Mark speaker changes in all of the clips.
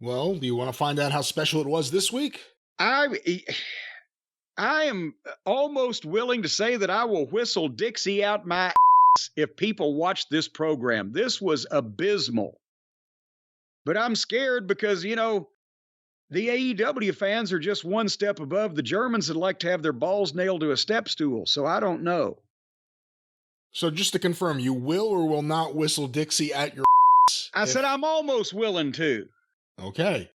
Speaker 1: Well, do you want to find out how special it was this week?
Speaker 2: I I am almost willing to say that I will whistle Dixie out my ass if people watch this program. This was abysmal. But I'm scared because, the AEW fans are just one step above the Germans that like to have their balls nailed to a step stool. So I don't know.
Speaker 1: So just to confirm, you will or will not whistle Dixie at your
Speaker 2: I said I'm almost willing to.
Speaker 1: Okay.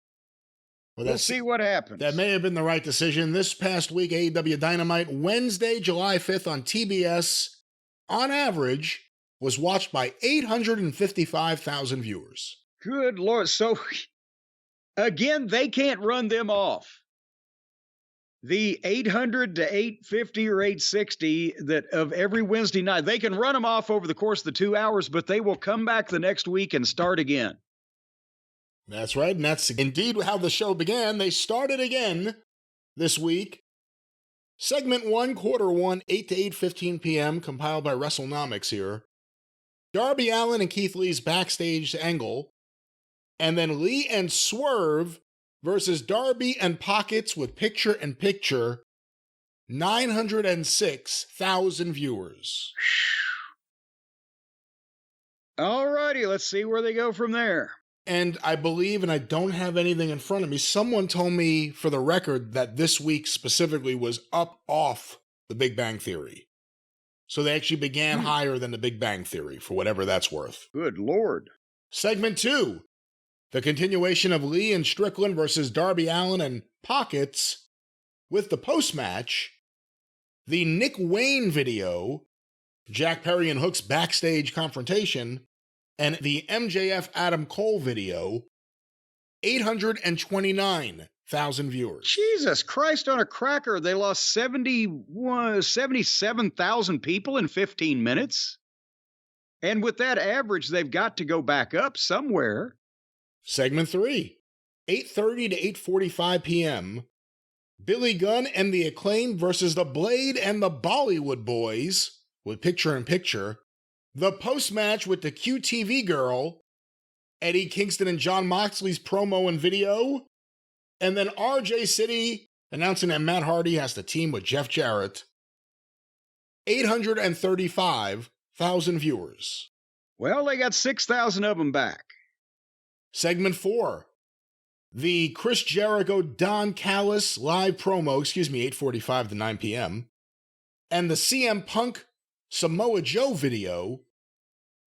Speaker 1: Well,
Speaker 2: we'll see what happens.
Speaker 1: That may have been the right decision. This past week, AEW Dynamite, Wednesday, July 5th on TBS, on average, was watched by 855,000 viewers.
Speaker 2: Good Lord. So, again, they can't run them off. The 800 to 850 or 860 that of every Wednesday night, they can run them off over the course of the 2 hours, but they will come back the next week and start again.
Speaker 1: That's right, and that's indeed how the show began. They started again this week. Segment 1, Quarter 1, 8 to 8:15 p.m., compiled by WrestleNomics here. Darby Allin and Keith Lee's backstage angle, and then Lee and Swerve versus Darby and Pockets with picture-in-picture, 906,000 viewers.
Speaker 2: All righty, let's see where they go from there.
Speaker 1: And I believe, and I don't have anything in front of me, someone told me for the record that this week specifically was up off the Big Bang Theory. So they actually began higher than the Big Bang Theory, for whatever that's worth.
Speaker 2: Good Lord.
Speaker 1: Segment 2, the continuation of Lee and Strickland versus Darby Allin and Pockets, with the post-match, the Nick Wayne video, Jack Perry and Hook's backstage confrontation, and the MJF Adam Cole video, 829,000 viewers.
Speaker 2: Jesus Christ on a cracker. They lost 77,000 people in 15 minutes. And with that average, they've got to go back up somewhere.
Speaker 1: Segment 3, 8:30 to 8:45 p.m., Billy Gunn and the Acclaim versus the Blade and the Bollywood Boys, with picture-in-picture, the post-match with the QTV girl, Eddie Kingston and Jon Moxley's promo and video, and then RJ City announcing that Matt Hardy has to team with Jeff Jarrett. 835,000 viewers.
Speaker 2: Well, they got 6,000 of them back.
Speaker 1: Segment 4, the Chris Jericho Don Callis live promo, 8:45 to 9 p.m., and the CM Punk Samoa Joe video,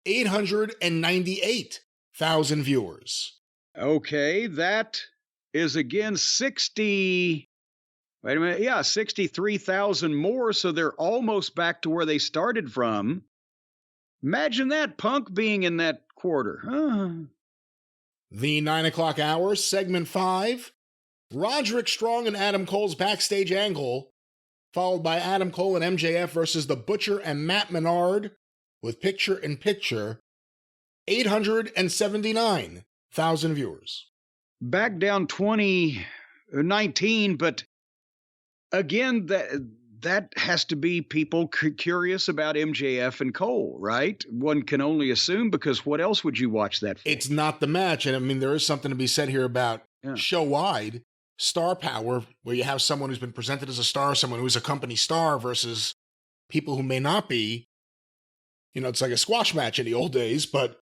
Speaker 1: 898,000 viewers.
Speaker 2: Okay, that is again 63,000 more, so they're almost back to where they started from. Imagine that, Punk being in that quarter.
Speaker 1: The 9 o'clock hour, segment 5, Roderick Strong and Adam Cole's backstage angle, followed by Adam Cole and MJF versus The Butcher and Matt Menard, with picture-in-picture, 879,000 viewers.
Speaker 2: Back down 2019, but again, that has to be people curious about MJF and Cole, right? One can only assume, because what else would you watch that for?
Speaker 1: It's not the match, and I mean, there is something to be said here about show-wide star power, where you have someone who's been presented as a star, someone who's a company star, versus people who may not be. It's like a squash match in the old days, but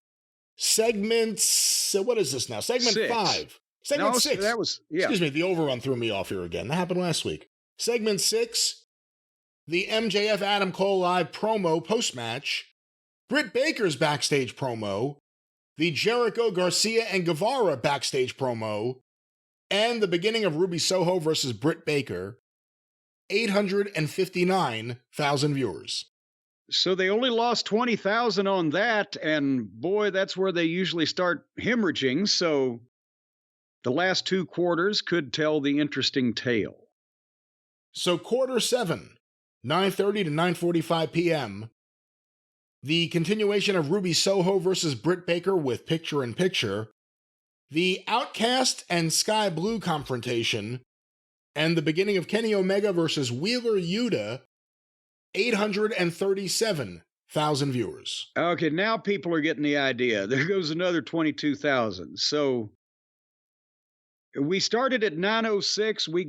Speaker 1: segments, what is this now? Segment 5. Segment 6. Excuse me, the overrun threw me off here again. That happened last week. Segment 6, the MJF Adam Cole live promo post-match, Britt Baker's backstage promo, the Jericho Garcia and Guevara backstage promo, and the beginning of Ruby Soho versus Britt Baker, 859,000 viewers.
Speaker 2: So they only lost 20,000 on that, and boy, that's where they usually start hemorrhaging, so the last 2 quarters could tell the interesting tale.
Speaker 1: So quarter 7, 9:30 to 9:45 p.m., the continuation of Ruby Soho versus Britt Baker with picture-in-picture, the Outcast and Sky Blue confrontation, and the beginning of Kenny Omega versus Wheeler Yuta, 837,000 viewers.
Speaker 2: Okay, now people are getting the idea. There goes another 22,000. So We started at 9:06. We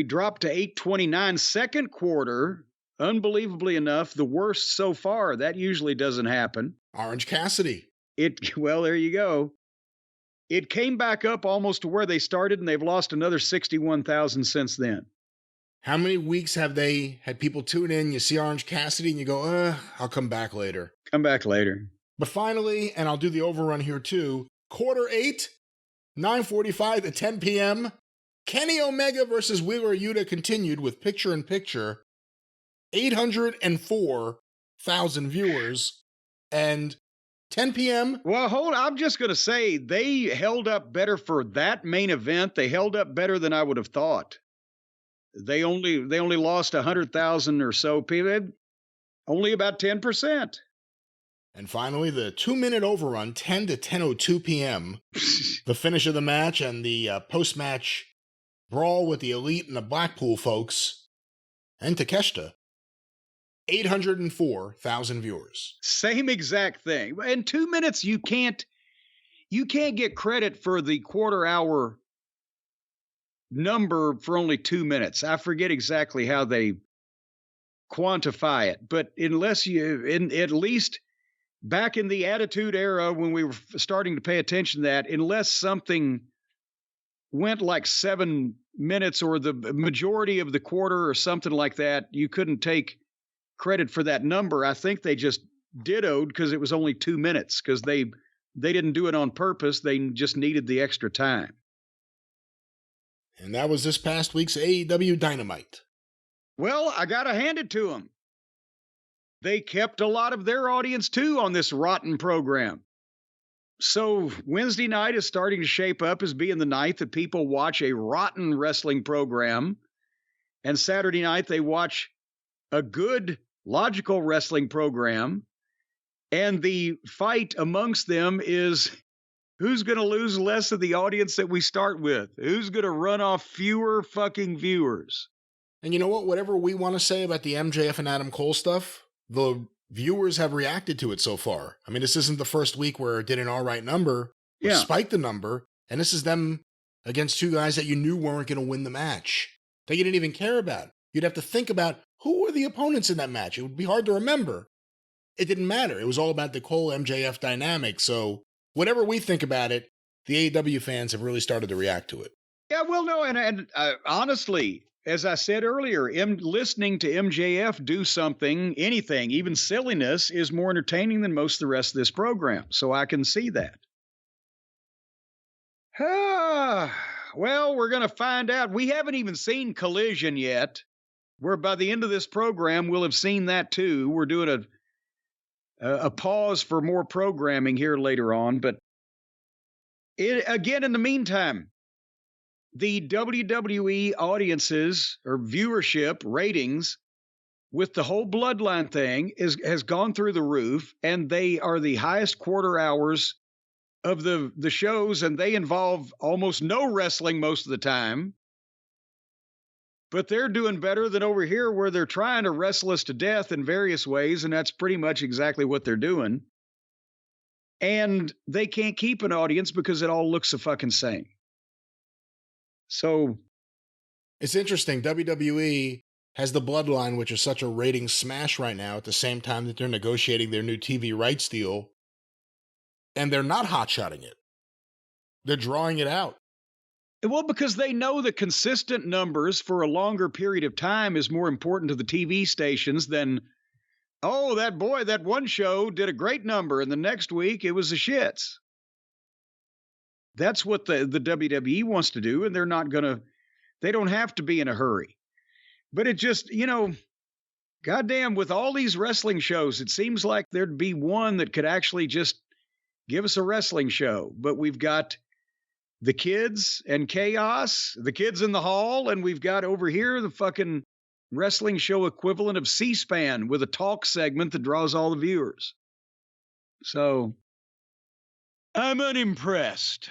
Speaker 2: dropped to 8:29. Second quarter, unbelievably enough, the worst so far. That usually doesn't happen.
Speaker 1: Orange Cassidy.
Speaker 2: Well, there you go. It came back up almost to where they started, and they've lost another 61,000 since then.
Speaker 1: How many weeks have they had people tune in? You see Orange Cassidy and you go, I'll come back later.
Speaker 2: Come back later.
Speaker 1: But finally, and I'll do the overrun here too, quarter 8, 9:45 to 10 p.m., Kenny Omega versus Wheeler Yuta continued with picture-in-picture, 804,000 viewers, and 10 p.m.
Speaker 2: Well, hold on. I'm just going to say they held up better for that main event. They held up better than I would have thought. They only lost 100,000 or so people, only about 10%.
Speaker 1: And finally, the 2-minute overrun, 10 to 10:02 p.m., the finish of the match and the post-match brawl with the Elite and the Blackpool folks, and Takeshita, 804,000 viewers.
Speaker 2: Same exact thing. In 2 minutes, you can't get credit for the quarter-hour number for only 2 minutes. I forget exactly how they quantify it, but unless at least back in the Attitude Era when we were starting to pay attention to that, unless something went like 7 minutes or the majority of the quarter or something like that, you couldn't take credit for that number. I think they just dittoed because it was only 2 minutes, because they didn't do it on purpose. They just needed the extra time.
Speaker 1: And that was this past week's AEW Dynamite.
Speaker 2: Well, I got to hand it to them. They kept a lot of their audience, too, on this rotten program. So Wednesday night is starting to shape up as being the night that people watch a rotten wrestling program. And Saturday night, they watch a good, logical wrestling program. And the fight amongst them is who's going to lose less of the audience that we start with? Who's going to run off fewer fucking viewers?
Speaker 1: And you know what? Whatever we want to say about the MJF and Adam Cole stuff, the viewers have reacted to it so far. I mean, this isn't the first week where it did an all right number, spiked the number, and this is them against two guys that you knew weren't going to win the match, that you didn't even care about. You'd have to think about who were the opponents in that match. It would be hard to remember. It didn't matter. It was all about the Cole MJF dynamic. So whatever we think about it, the AEW fans have really started to react to it.
Speaker 2: Yeah, well, no, and honestly, as I said earlier, listening to MJF do something, anything, even silliness, is more entertaining than most of the rest of this program. So I can see that. Well, we're going to find out. We haven't even seen Collision yet. Where by the end of this program, we'll have seen that too. We're doing a pause for more programming here later on. But again, in the meantime, the WWE audiences or viewership ratings with the whole Bloodline thing has gone through the roof, and they are the highest quarter hours of the shows, and they involve almost no wrestling most of the time. But they're doing better than over here where they're trying to wrestle us to death in various ways, and that's pretty much exactly what they're doing. And they can't keep an audience because it all looks the fucking same. So
Speaker 1: it's interesting. WWE has the Bloodline, which is such a rating smash right now, at the same time that they're negotiating their new TV rights deal. And they're not hotshotting it. They're drawing it out.
Speaker 2: Well, because they know the consistent numbers for a longer period of time is more important to the TV stations than, oh, that one show did a great number, and the next week it was the shits. That's what the WWE wants to do, and they don't have to be in a hurry. But it just, goddamn, with all these wrestling shows, it seems like there'd be one that could actually just give us a wrestling show. But we've got the kids and chaos, the kids in the hall, and we've got over here the fucking wrestling show equivalent of C-SPAN with a talk segment that draws all the viewers. So I'm unimpressed.